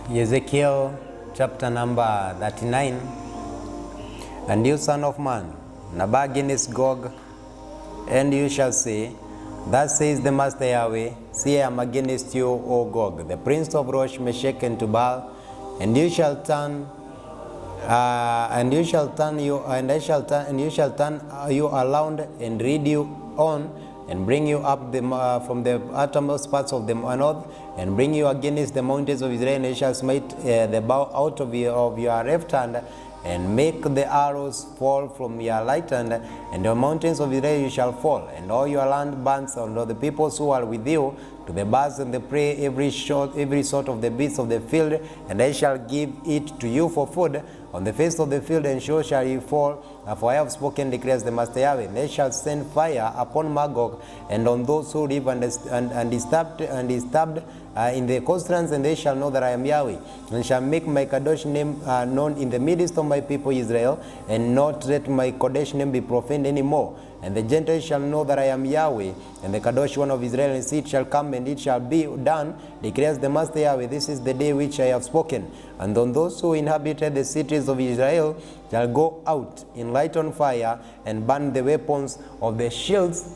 Ezekiel chapter number 39. And you, son of man, Nabal against Gog, and you shall say, Thus says the Master Yahweh, See, I am against you, O Gog, the prince of Rosh, Meshech, and Tubal, and you shall turn, and you shall turn you, and I shall turn, and you shall turn you around and lead you on, and bring you up from the uttermost parts of the north, and bring you against the mountains of Israel, and you shall smite the bow out of your left hand, and make the arrows fall from your right hand, and the mountains of Israel you shall fall, and all your land bands, and all the peoples who are with you, to the birds and the prey, every sort of the beasts of the field, and I shall give it to you for food on the face of the field, and so shall you fall. For I have spoken, declares the Master Yahweh. And they shall send fire upon Magog, and on those who live and disturbed in the coastlands, and they shall know that I am Yahweh, and shall make my Kadosh name known in the midst of my people Israel, and not let my Kodesh name be profaned anymore. And the Gentiles shall know that I am Yahweh, and the Kadosh one of Israel, and see it shall come, and it shall be done, declares the Master Yahweh. This is the day which I have spoken. And on those who inhabited the cities of Israel shall go out in light on fire, and burn the weapons of the shields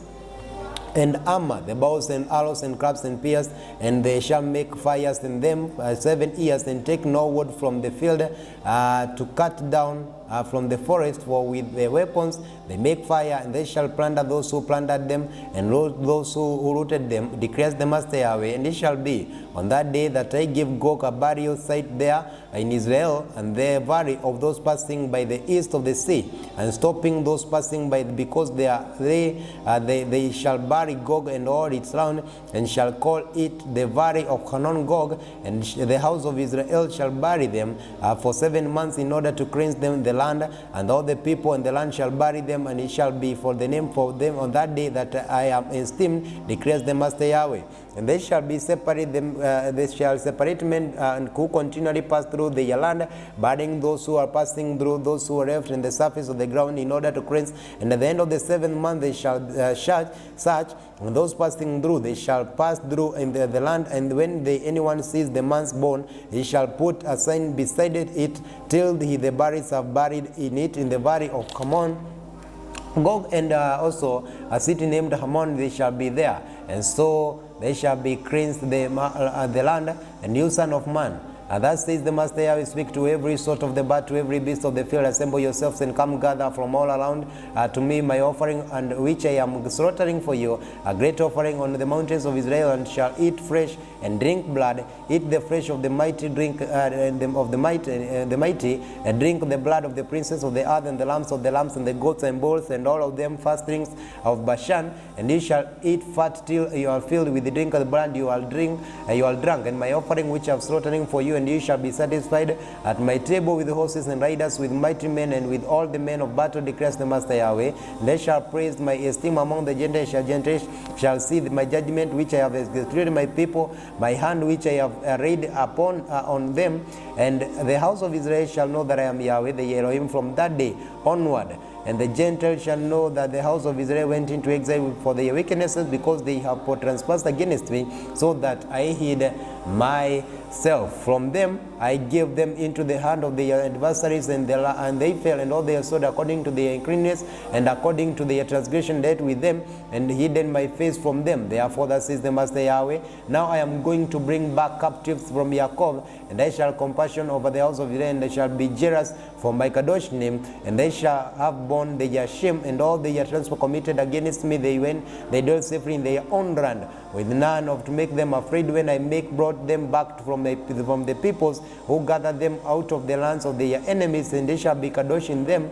and armor, the bows and arrows and clubs and spears, and they shall make fires in them 7 years, and take no wood from the field to cut down from the forest, for with the weapons they make fire, and they shall plunder those who plundered them, and root those who rooted them, declares the Master Yahweh. And it shall be on that day that I give Gog a burial site there in Israel, and the valley of those passing by the east of the sea, and stopping those passing by, because they shall bury Gog and all its land, and shall call it the valley of Hanon Gog, and the house of Israel shall bury them for 7 months, in order to cleanse them the land, and all the people in the land shall bury them, and it shall be for the name for them on that day that I am esteemed, declares the Master Yahweh. And they shall be separate them, they shall separate men who continually pass through the land, burying those who are passing through, those who are left in the surface of the ground, in order to cleanse. And at the end of the 7th month they shall search, and those passing through, they shall pass through in the land, and when anyone sees the man's bone, he shall put a sign beside it till the bodies are buried in it in the valley of Hammon Gog, and also a city named Hammon, they shall be there, and so they shall be cleansed the land. And you, son of man, thus says the Master Yahweh, speak to every sort of the bird, to every beast of the field, assemble yourselves and come gather from all around to me my offering, and which I am slaughtering for you, a great offering on the mountains of Israel, and shall eat flesh and drink blood, eat the flesh of the mighty, drink the mighty, and drink the blood of the princes of the earth, and the lambs of the lambs, and the goats and bulls, and all of them firstlings of Bashan, and you shall eat fat till you are filled with the drink of the blood, you are drunk, and my offering which I am slaughtering for you, and you shall be satisfied at my table with horses and riders, with mighty men, and with all the men of battle, declares the Master Yahweh. And they shall praise my esteem among the Gentiles, shall see my judgment which I have executed my people, my hand which I have laid upon on them, and the house of Israel shall know that I am Yahweh, the Elohim, from that day onward. And the Gentiles shall know that the house of Israel went into exile for their wickednesses, because they have transgressed against me, so that I hid myself from them. I gave them into the hand of their adversaries, and they fell, and all their sword according to their uncleanness, and according to their transgression dealt with them, and hidden my face from them. Therefore, thus says the Master Yahweh, now I am going to bring back captives from Jacob, and I shall compassion over the house of Israel, and they shall be jealous for my Kadosh name, and they shall have borne their shame, and all their transgressions committed against me. They dwell safely in their own land, with none to make them afraid, when I brought them back from the peoples who gathered them out of the lands of their enemies, and they shall be Kadosh in them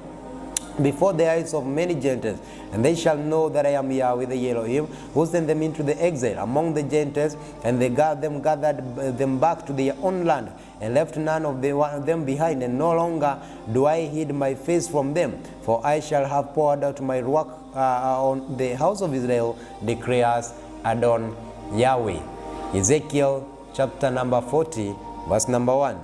before the eyes of many Gentiles. And they shall know that I am Yahweh, the Elohim, who sent them into the exile among the Gentiles, and they gathered them back to their own land, and left none of them behind, and no longer do I hide my face from them, for I shall have poured out my work on the house of Israel, declares Adon Yahweh. Ezekiel chapter number 40, verse number 1.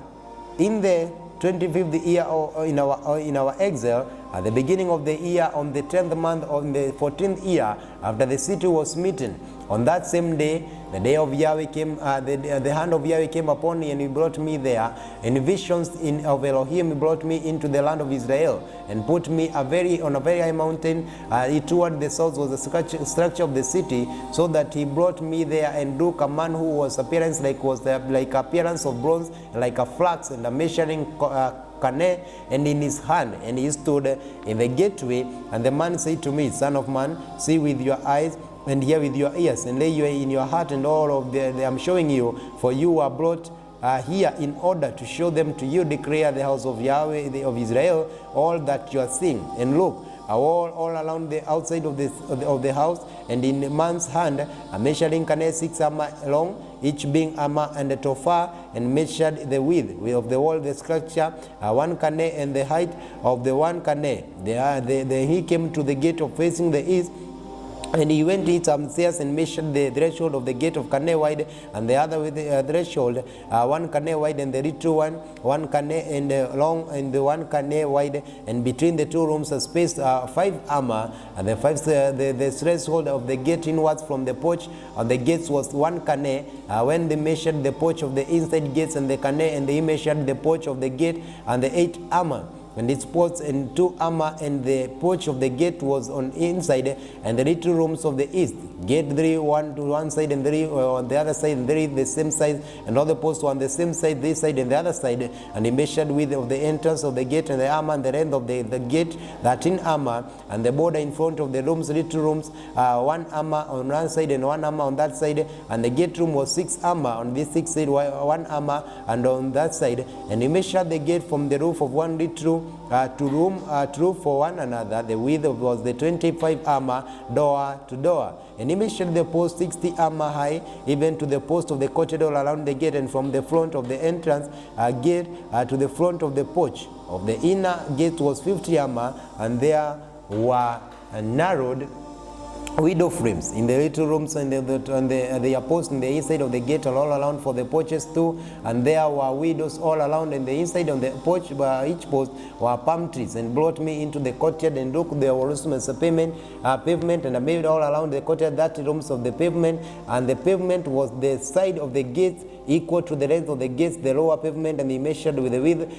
In the 25th year in our exile, at the beginning of the year, on the 10th month, on the 14th year, after the city was smitten, On that same day, the day of Yahweh came, the hand of Yahweh came upon me, and he brought me there. In visions of Elohim, he brought me into the land of Israel, and put me on a very high mountain. Toward the south was the structure of the city, so that he brought me there, and took a man who was appearance like appearance of bronze, like a flax, and a measuring cane, and in his hand, and he stood in the gateway. And the man said to me, Son of man, see with your eyes, and hear with your ears, and lay in your heart, and all of the I'm showing you, for you are brought here in order to show them to you, declare the house of Yahweh of Israel, all that you are seeing. And look, all around the outside of the house, and in the man's hand a measuring cane 6 amma long, each being amma and a tofar, and measured the width of the wall, the structure, 1 cane, and the height of the 1 cane. He came to the gate of facing the east, and he went to upstairs and measured the threshold of the gate of cane wide, and the other with the threshold 1 cane wide, and the little one cane and long, and the 1 cane wide, and between the two rooms a space 5 amma, and the threshold of the gate inwards from the porch of the gates was 1 cane. When they measured the porch of the inside gates and the cane, and they measured the porch of the gate and the 8 amma, and its posts and 2 amma, and the porch of the gate was on inside, and the little rooms of the east gate 3, 1 to one side, and 3 on the other side, and 3 the same size, and all the posts on the same side, this side and the other side. And he measured width of the entrance of the gate and the amma, and the length of the gate 13 amma, and the border in front of the rooms, little rooms 1 amma on one side and 1 amma on that side, and the gate room was 6 amma on this 6 side, 1 amma and on that side. And he measured the gate from the roof of one little to roof for one another. The width was the 25 amma door to door. And he measured the post 60 amma high, even to the post of the courtyard all around the gate, and from the front of the entrance gate to the front of the porch of the inner gate was 50 amma, and there were narrowed window frames in the little rooms, and the posts in the inside of the gate all around for the porches too, and there were windows all around. In the inside of the porch, each post were palm trees. And brought me into the courtyard, and look, there was a pavement, and I made all around the courtyard 30 rooms of the pavement, and the pavement was the side of the gates equal to the length of the gates, the lower pavement. And he measured with the width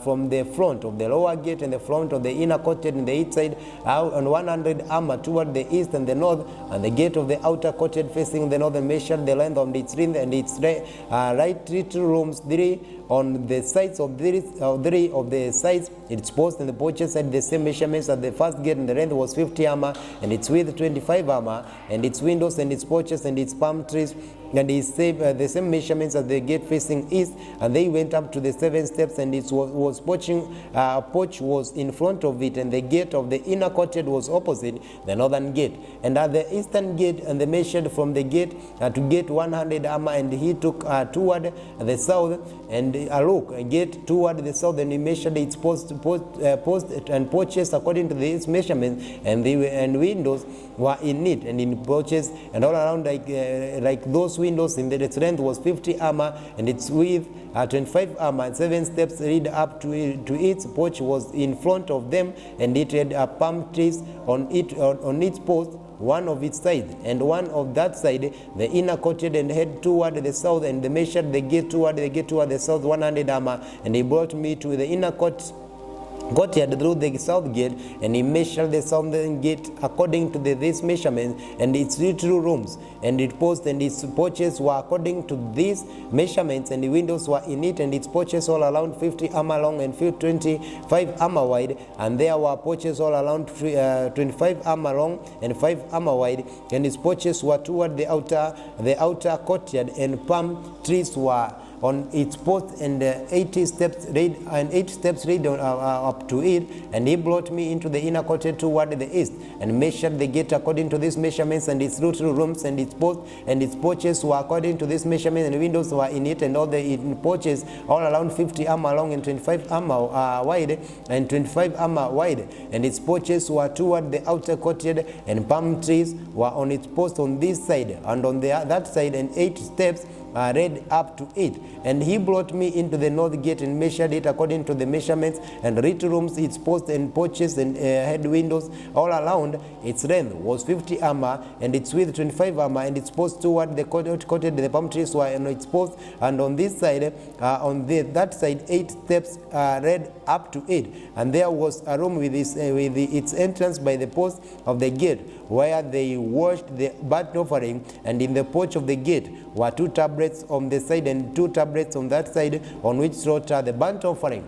from the front of the lower gate and the front of the inner courtyard in the east side on 100 amma toward the east and the north, and the gate of the outer courtyard facing the north, and measured the length of its length and its right little rooms 3 on the sides of 3 of the sides, its posts and the porches had the same measurements as the first gate, and the length was 50 amma, and its width 25 amma, and its windows and its porches and its palm trees, and he saved the same measurements as the gate facing east. And they went up to the 7 steps, and its porch was in front of it, and the gate of the inner courtyard was opposite the northern gate. And at the eastern gate, and they measured from the gate to gate 100 amma, and he took toward the south, and a gate toward the south, and he measured its post and porches according to these measurements, and windows were in it, and in porches and all around like those windows. In the length was 50 amma, and its width 25 amma, and 7 steps lead up to its porch was in front of them, and it had palm trees on its post, one of its sides, and one of that side, the inner courtyard, and head toward the south. And they measured the gate toward the south 100 amma, and he brought me to the inner courtyard through the south gate, and he measured the southern gate according to these measurements, and its little rooms and its posts and its porches were according to these measurements, and the windows were in it, and its porches all around 50 amma long and 25 amma wide, and there were porches all around 25 amma long and 5 amma wide, and its porches were toward the outer courtyard, and palm trees were on its post, and 8 steps laid up to it. And he brought me into the inner courtyard toward the east, and measured the gate according to these measurements, and its little rooms and its posts and its porches were according to these measurements, and windows were in it, and all the porches all around 50 amma long and 25 amma wide, and 25 amma wide, and its porches were toward the outer courtyard, and palm trees were on its post on this side and on that side, and 8 steps read up to it. And he brought me into the north gate and measured it according to the measurements, and lit rooms, its posts and porches and head windows all around. Its length was 50 armor, and its width 25 armor, and its posts toward the courtyard, the palm trees were on its posts, and on this side, that side, 8 steps led up to it. And there was a room with its entrance by the post of the gate, where they washed the burnt offering. And in the porch of the gate were 2 tabrets on the side and 2 tabrets on that side, on which slaughter the burnt offering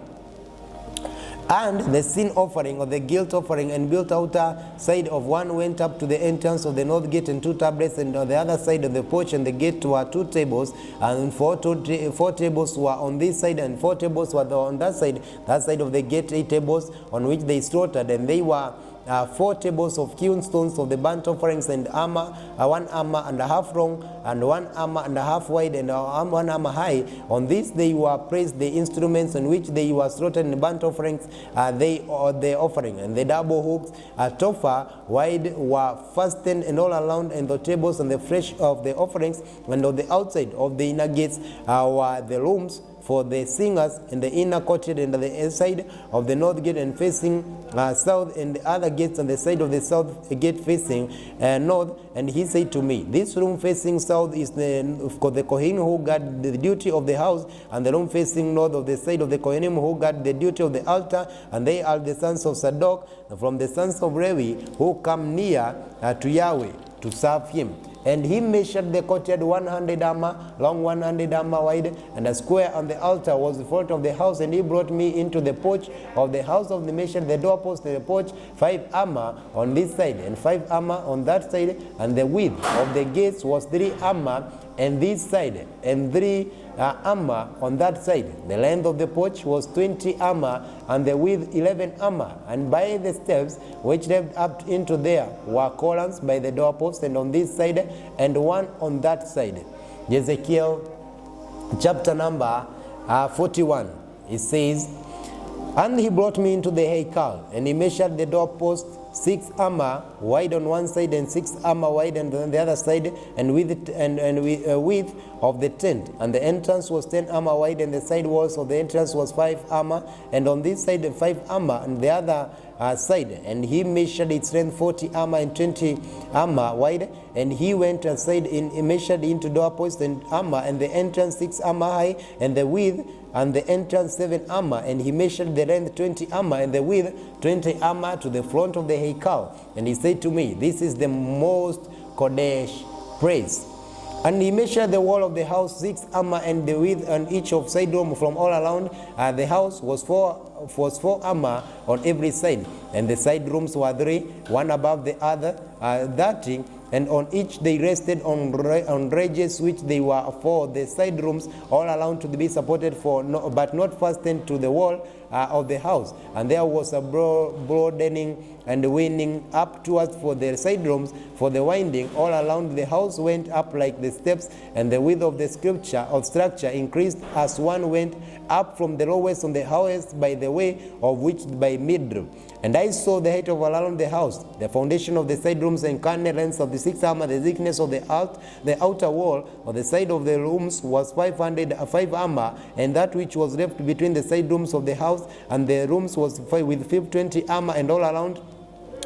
and the sin offering, or the guilt offering. And built outer side of one went up to the entrance of the north gate, and 2 tabrets, and on the other side of the porch and the gate were 2 tables, and 4 tables were on this side, and 4 tables were on that side of the gate, 8 tables on which they slaughtered. And they were 4 tables of hewn stones of the burnt offerings, and armor, 1 armor and a half long, and 1 armor and a half wide, and 1 armor high. On this they were placed the instruments on which they were slaughtered in the burnt offerings, the offering, and the double hooks, a topher wide, were fastened and all around, and the tables and the flesh of the offerings. And on the outside of the inner gates were the rooms for the singers, in the inner courtyard, and the side of the north gate, and facing south, and the other gates on the side of the south gate facing north. And he said to me, this room facing south is the Kohen who guard the duty of the house, and the room facing north of the side of the Kohenim who guard the duty of the altar, and they are the sons of Zadok from the sons of Levi, who come near to Yahweh to serve him. And he measured the courtyard 100 armor long, 100 armor wide, and a square on the altar was the front of the house. And he brought me into the porch of the house of the measured the doorpost and the porch, 5 armor on this side and 5 armor on that side, and the width of the gates was 3 armor on this side and 3 armor on that side. The length of the porch was 20 armor, and the width 11 armor. And by the steps which led up into there were columns by the doorpost, and on this side and 1 on that side. Ezekiel chapter number 41. It says, and he brought me into the Heikel, and he measured the doorpost 6 armor wide on one side, and 6 armor wide on the other side, and width of the tent. And the entrance was 10 armor wide, and the side walls of the entrance was 5 armor, and on this side 5 armor, and the other side. And he measured its length 40 armor and 20 armor wide. And he went aside and measured into doorpost and armor, and the entrance 6 armor high, and the width and the entrance 7 armor. And he measured the length 20 armor, and the width 20 armor to the front of the Heikel. And he said to me, this is the most Kodesh place. And he measured the wall of the house 6 armor, and the width on each of side room from all around the house was 4 armor on every side. And the side rooms were 3, one above the other, 30. And on each they rested on ridges, which they were for the side rooms all around to be supported but not fastened to the wall of the house. And there was a broadening and winding up towards for the side rooms, for the winding all around the house went up like the steps, and the width of the structure increased as one went up from the lowest on the highest by the way of which by mid. And I saw the height of around the house, the foundation of the side rooms, and carnel lengths of the 6 armor. The thickness of the outer wall of the side of the rooms was 5 armor, and that which was left between the side rooms of the house and the rooms was with 20 armor, and all around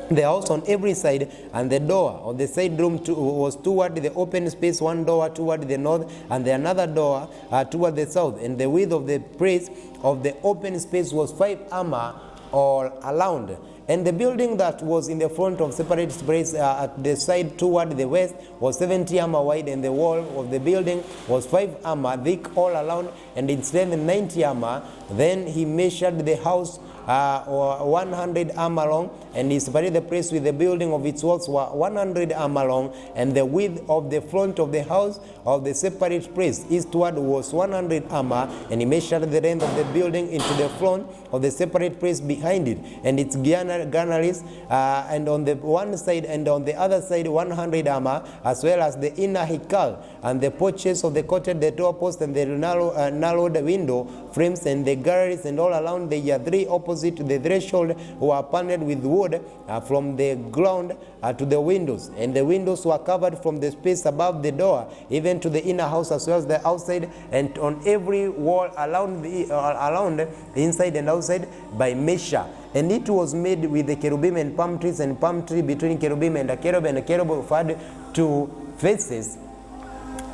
the house on every side. And the door of the side room was toward the open space, one door toward the north, and another door toward the south. And the width of the place of the open space was 5 armor all around. And the building that was in the front of separate space at the side toward the west was 70 armor wide, and the wall of the building was 5 armor thick all around, and its length 90 armor. Then he measured the house 100 armor long, and he separated the place with the building of its walls were 100 armor long, and the width of the front of the house of the separate place eastward was 100 armor. And he measured the length of the building into the front of the separate place behind it, and its granaries, and on the one side and on the other side 100 armor, as well as the inner Heikel, and the porches of the courtyard, the doorpost, and the narrowed window frames, and the galleries, and all around there are 3 opposite opposite to the threshold were panered with wood from the ground to the windows. And the windows were covered from the space above the door, even to the inner house as well as the outside, and on every wall around the inside and outside by measure. And it was made with the cherubim and palm trees, and palm tree between cherubim and the cherub had two faces,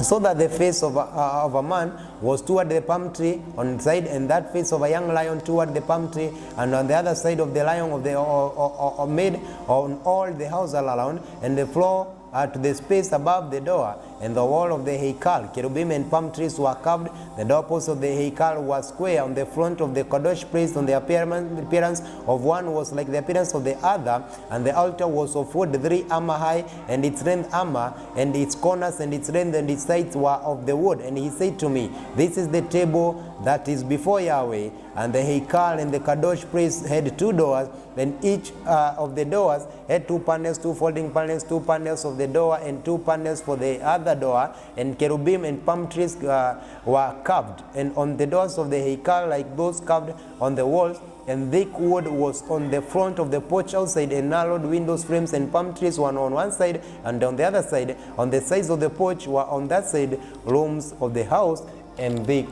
so that the face of a man was toward the palm tree on the side, and that face of a young lion toward the palm tree, and on the other side of the lion of the made on all the house all around, and the floor to the space above the door, and the wall of the Heikal. Cherubim and palm trees were carved. The doorpost of the Heikal was square on the front of the Kadosh place. On the appearance of one was like the appearance of the other, and the altar was of wood 3 armor high, and its length armor, and its corners and its length and its sides were of the wood. And he said to me, this is the table that is before Yahweh. And the Heikal and the Kadosh place had 2 doors, and each of the doors had 2 panels, 2 folding panels, 2 panels of the door, and 2 panels for the other door. And cherubim and palm trees were carved, and on the doors of the Heikal like those carved on the walls. And thick wood was on the front of the porch outside, and narrowed windows frames and palm trees were on one side, and on the other side, on the sides of the porch were on that side rooms of the house and thick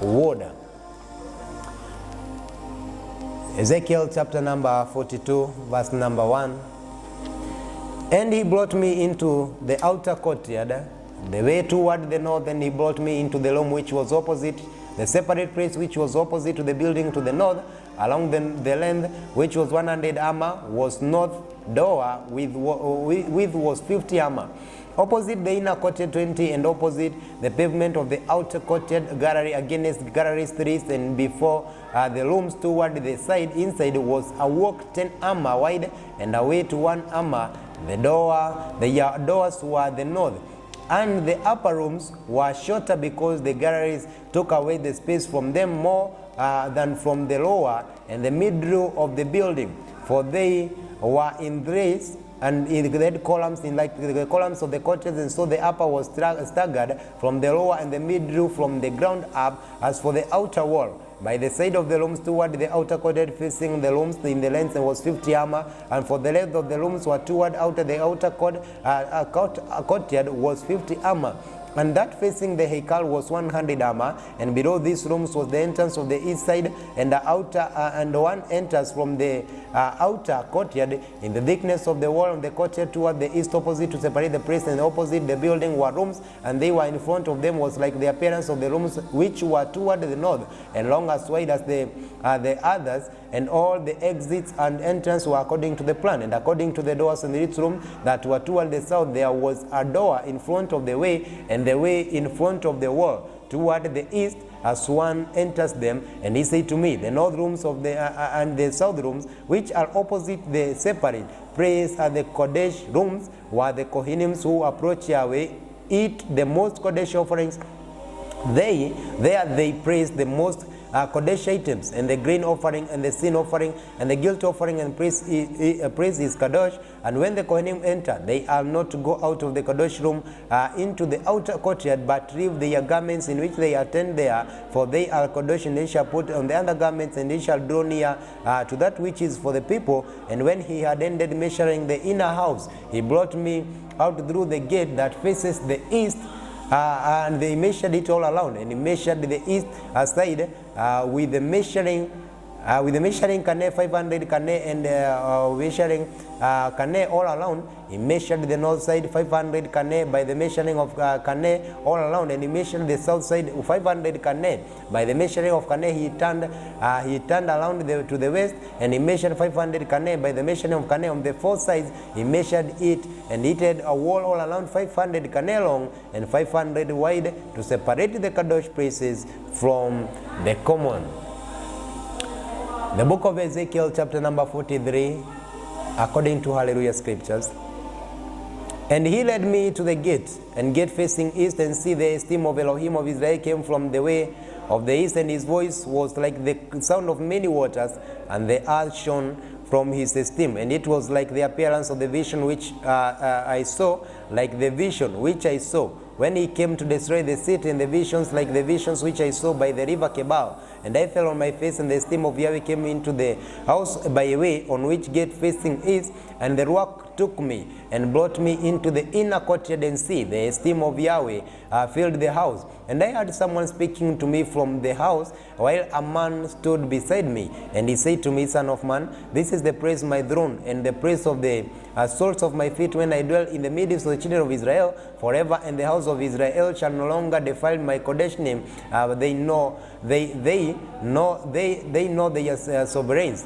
wood. Ezekiel chapter number 42, verse number 1. And he brought me into the outer courtyard, the way toward the north, and he brought me into the room which was opposite, the separate place which was opposite to the building to the north, along the length which was 100 armor, was north door with was 50 armor. Opposite the inner courtyard 20, and opposite the pavement of the outer courtyard gallery against galleries 3, and before the rooms toward the side inside was a walk 10 armor wide, and away to 1 armor. The doors were the north, and the upper rooms were shorter because the galleries took away the space from them more than from the lower and the middle of the building, for they were in race and in the columns, in like the columns of the courtyards, and so the upper was staggered from the lower, and the middle from the ground up. As for the outer wall, by the side of the rooms toward the outer courtyard facing the rooms in the length was 50 armor, and for the length of the rooms were toward the outer courtyard was 50 armor. And that facing the Heikal was 100 armor, and below these rooms was the entrance of the east side, and the outer and one enters from the outer courtyard in the thickness of the wall of the courtyard toward the east opposite to separate the place, and opposite the building were rooms, and they were in front of them was like the appearance of the rooms which were toward the north, and long as wide as the others, and all the exits and entrance were according to the plan. And according to the doors in each room that were toward the south, there was a door in front of the way, and the way in front of the wall toward the east as one enters them. And he said to me, the north rooms of the and the south rooms, which are opposite the separate place, are the Kodesh rooms, where the Kohenims who approach Yahweh eat the most Kodesh offerings. There they praise the most Kodesh items, and the grain offering, and the sin offering, and the guilt offering, and praise is Kadosh. And when the Kohanim enter, they are not to go out of the Kadosh room into the outer courtyard, but leave their garments in which they attend there, for they are Kadosh, and they shall put on the other garments, and they shall draw near to that which is for the people. And when he had ended measuring the inner house, he brought me out through the gate that faces the east, and they measured it all around, and he measured the east side with the measuring cane 500 cane, and measuring cane all around. He measured the north side 500 cane by the measuring of cane all around, and he measured the south side 500 cane by the measuring of cane. He turned around to the west, and he measured 500 cane by the measuring of cane on the 4 sides. He measured it, and it had a wall all around 500 cane long and 500 wide to separate the Kadosh places from the common. The book of Ezekiel chapter number 43, according to Hallelujah scriptures. And he led me to the gate, and gate facing east, and see the esteem of Elohim of Israel came from the way of the east, and his voice was like the sound of many waters, and the earth shone from his esteem. And it was like the appearance of the vision which I saw, like the vision which I saw, when he came to destroy the city, and the visions like the visions which I saw by the river Kebal. And I fell on my face, and the esteem of Yahweh came into the house by a way on which gate facing east, and the Ruach took me and brought me into the inner courtyard, and see, the esteem of Yahweh filled the house. And I heard someone speaking to me from the house, while a man stood beside me. And he said to me, Son of man, this is the praise of my throne, and the praise of the soles of my feet, when I dwell in the midst of the children of Israel forever, and the house of Israel shall no longer defile my Kodesh name. They know their sovereigns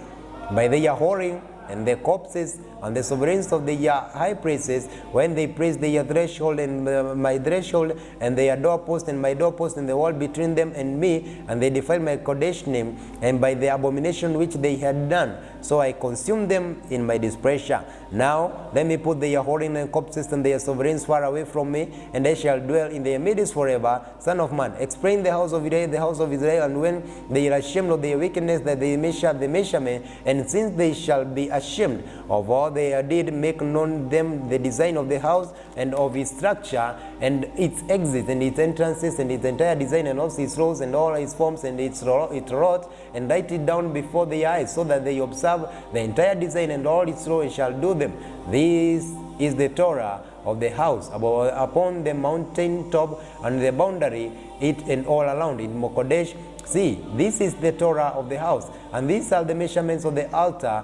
by their whoring, and their corpses, and the sovereigns of the high priests, when they praise their threshold and my threshold, and their doorpost and my doorpost, and the wall between them and me, and they defile my Kodesh name, and by the abomination which they had done. So I consumed them in my displeasure. Now let me put their whoring and corpses and their sovereigns far away from me, and they shall dwell in their midst forever. Son of man, explain the house of Israel, and when they are ashamed of their wickedness, that they measure the measurement, and since they shall be ashamed of all they did, make known them the design of the house, and of its structure, and its exits, and its entrances, and its entire design, and also its rows, and all its forms, and its wrought, and write it down before their eyes, so that they observe the entire design and all its rows, and shall do them. This is the Torah of the house upon the mountain top, and the boundary it and all around in Mokodesh. See, this is the Torah of the house, and these are the measurements of the altar,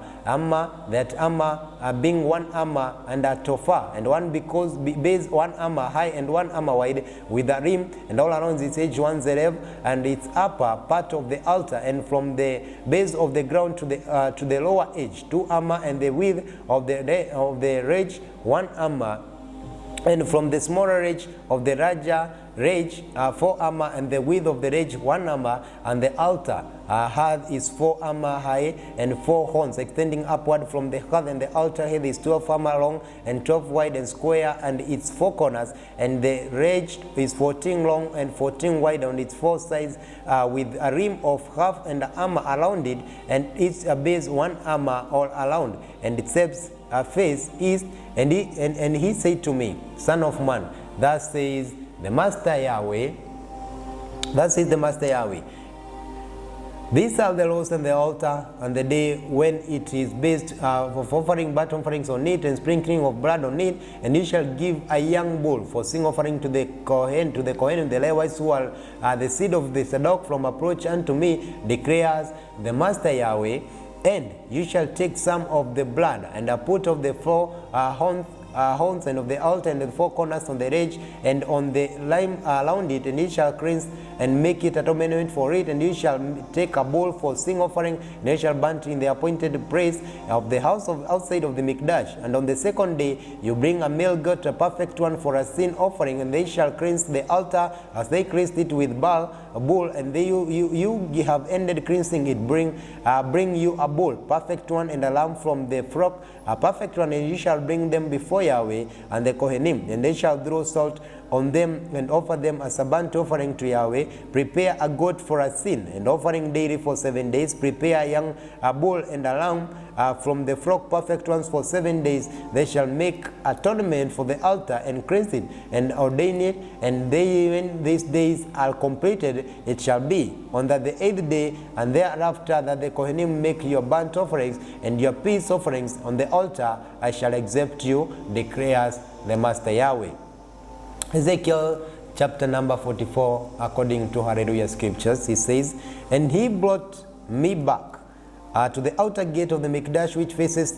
being 1 amma and a tophah, and one because base 1 amma high and 1 amma wide, with a rim, and all around its edge 1 zerev, and its upper part of the altar, and from the base of the ground to the lower edge 2 amma, and the width of the ridge 1 amma, and from the smaller edge of the larger ridge 4 amma, and the width of the ridge 1 amma, and the altar head is 4 amma high, and 4 horns extending upward from the head, and the altar head is 12 amma long, and 12 wide and square, and its 4 corners, and the ridge is 14 long and 14 wide on its 4 sides, with a rim of half and an amma around it, and its base 1 amma all around, and it serves face east. And he said to me, Son of man, thus says the Master Yahweh, thus is the Master Yahweh, these are the laws and the altar, and the day when it is based for offering burnt offerings on it, and sprinkling of blood on it, and you shall give a young bull for sin offering to the Kohen and the Levites, who are the seed of the Zadok, from approach unto me, declares the Master Yahweh. And you shall take some of the blood, and put of the 4 horns, and of the altar, and the 4 corners on the edge, and on the lime around it, and you shall cleanse and make it atonement for it. And you shall take a bull for sin offering, and you shall burn it in the appointed place of the house outside of the Mikdash. And on the 2nd day you bring a male goat, a perfect one, for a sin offering, and they shall cleanse the altar as they cleansed it with a bull. And you have ended cleansing it, bring you a bull, perfect one, and a lamb from the flock, a perfect one, and you shall bring them before Yahweh and the Kohenim, and they shall throw salt on them, and offer them as a burnt offering to Yahweh. Prepare a goat for a sin, and offering daily for 7 days. Prepare a bull and a lamb from the flock, perfect ones, for 7 days. They shall make atonement for the altar, and cleanse it, and ordain it. And when these days are completed, it shall be on the 8th day, and thereafter, that the Kohenim make your burnt offerings and your peace offerings on the altar. I shall accept you, declares the Master Yahweh. Ezekiel chapter number 44, according to Hallelujah scriptures, he says, and he brought me back to the outer gate of the Mikdash, which faces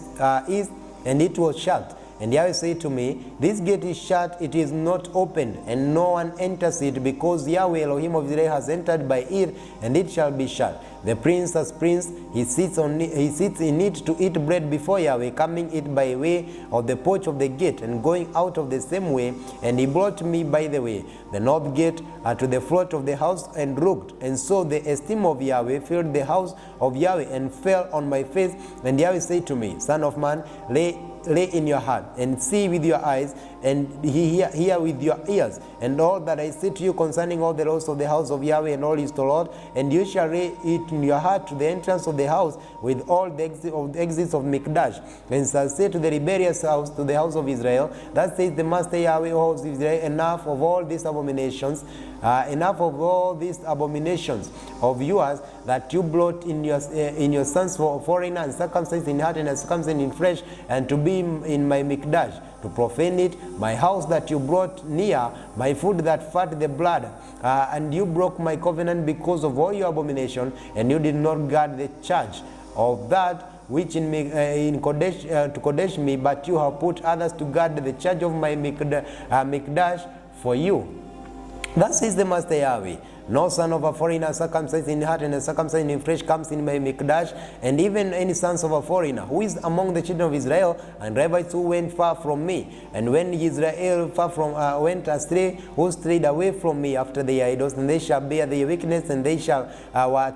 east, and it was shut. And Yahweh said to me, this gate is shut, it is not open, and no one enters it, because Yahweh Elohim of Israel has entered by it, and it shall be shut. The prince as prince, he sits in it to eat bread before Yahweh, coming it by way of the porch of the gate, and going out of the same way. And he brought me by the way, the north gate, to the front of the house, and looked, and saw the esteem of Yahweh filled the house of Yahweh, and fell on my face. And Yahweh said to me, Son of man, lay in your heart, and see with your eyes, and hear with your ears, and all that I say to you concerning all the laws of the house of Yahweh and all his Lord, and you shall lay it in your heart to the entrance of the house with all the exits of Mikdash, and shall say to the rebellious house, to the house of Israel, thus says the Master Yahweh, O house of Israel, enough of all these abominations, enough of all these abominations of yours that you brought in your sons for foreigner, and circumcised in heart and circumcised in flesh, and to be in my Mikdash, to profane it, my house that you brought near, my food that fat the blood, and you broke my covenant because of all your abomination, and you did not guard the charge of that which in Kodesh, to Kodesh me, but you have put others to guard the charge of my Mikdash for you. Thus says the Master Yahweh, no son of a foreigner circumcised in heart and circumcised in flesh comes in my Mikdash, and even any sons of a foreigner who is among the children of Israel, and Levites who went far from me. And when Israel went astray, who strayed away from me after the idols, and they shall bear their wickedness, and they shall our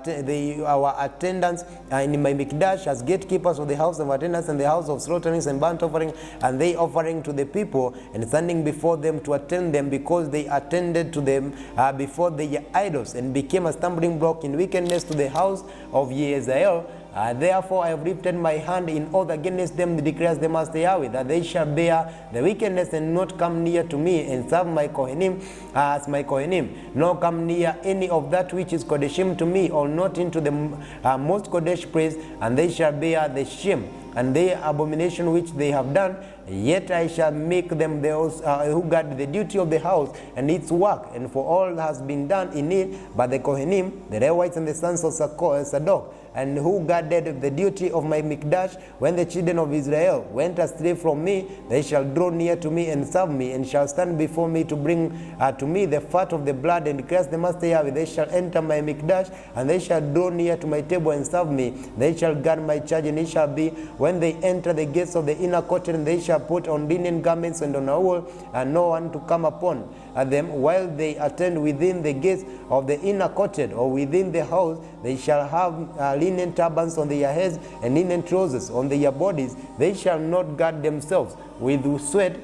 attendants in my Mikdash as gatekeepers of the house of attendance and the house of slaughterings and burnt offering, and they offering to the people, and standing before them to attend them, because they attended to them before the idols, and became a stumbling block in wickedness to the house of Israel. Therefore I have lifted my hand in oath against them, declares the Master Yahweh, that they shall bear the wickedness and not come near to me and serve my Kohanim as my Kohanim, nor come near any of that which is Kodeshim to me, or not into the most Kodesh place, and they shall bear the shame and the abomination which they have done. Yet I shall make them those who guard the duty of the house and its work, and for all has been done in it by the Kohanim, the Levites, and the sons of Sadok, and who guarded the duty of my Mikdash. When the children of Israel went astray from me, they shall draw near to me and serve me, and shall stand before me to bring to me the fat of the blood, and declares the Master Yahweh, they shall enter my Mikdash, and they shall draw near to my table and serve me. They shall guard my charge, and it shall be when they enter the gates of the inner court, and they shall put on linen garments and on a wool, and no one to come upon them while they attend within the gates of the inner court or within the house. They shall have linen turbans on their heads and linen trousers on their bodies. They shall not guard themselves with sweat.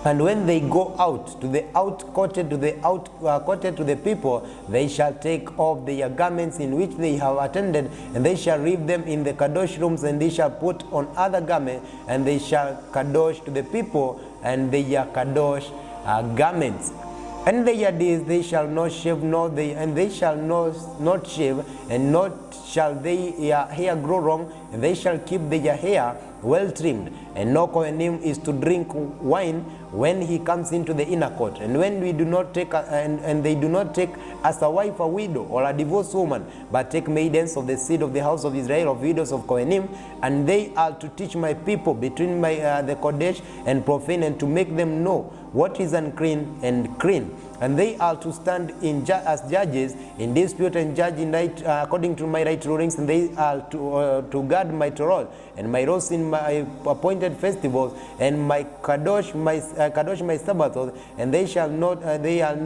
And when they go out to the out-courted to the people, they shall take off their garments in which they have attended, and they shall leave them in the kadosh rooms, and they shall put on other garments, and they shall kadosh to the people, and their kadosh garments. And their days they shall not shave, and they shall not shave, and not shall their hair grow long, and they shall keep their hair well trimmed. And no Kohanim is to drink wine when he comes into the inner court. And when we do not take and they do not take as a wife a widow or a divorced woman, but take maidens of the seed of the house of Israel, of widows of Kohanim, and they are to teach my people between the Kodesh and profane, and to make them know what is unclean and clean. And they are to stand as judges in dispute, and judge in right according to my right rulings, and they are to guard my Torah and my laws in my appointed festivals, and my kadosh my Sabbaths, and they shall not they are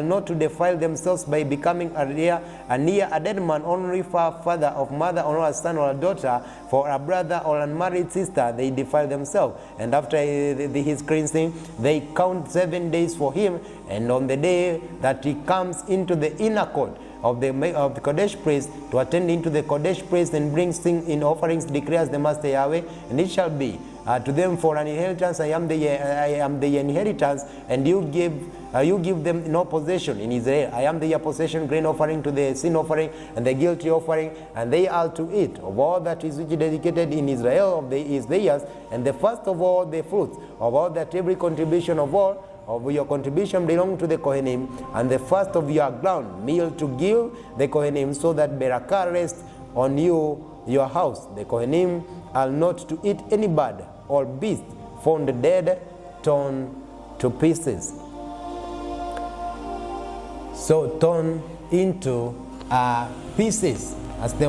not to defile themselves by becoming near a dead man, only for a father of mother, or a son or a daughter, for a brother or unmarried sister they defile themselves. And after his cleansing they count 7 days for him, and on the day that he comes into the inner court of the Kodesh priest to attend into the Kodesh priest and bring sing in offerings, declares the Master Yahweh, and it shall be to them for an inheritance. I am the inheritance, and you give them no possession in Israel. I am their possession, grain offering to the sin offering and the guilty offering, and they are to eat of all that is which is dedicated in Israel is theirs, and the first of all the fruits of all that every contribution of all of your contribution belong to the Kohanim, and the first of your ground meal to give the Kohanim, so that Barakah rests on you, your house. The Kohanim are not to eat any bird or beast found dead, torn to pieces. So torn into pieces, as the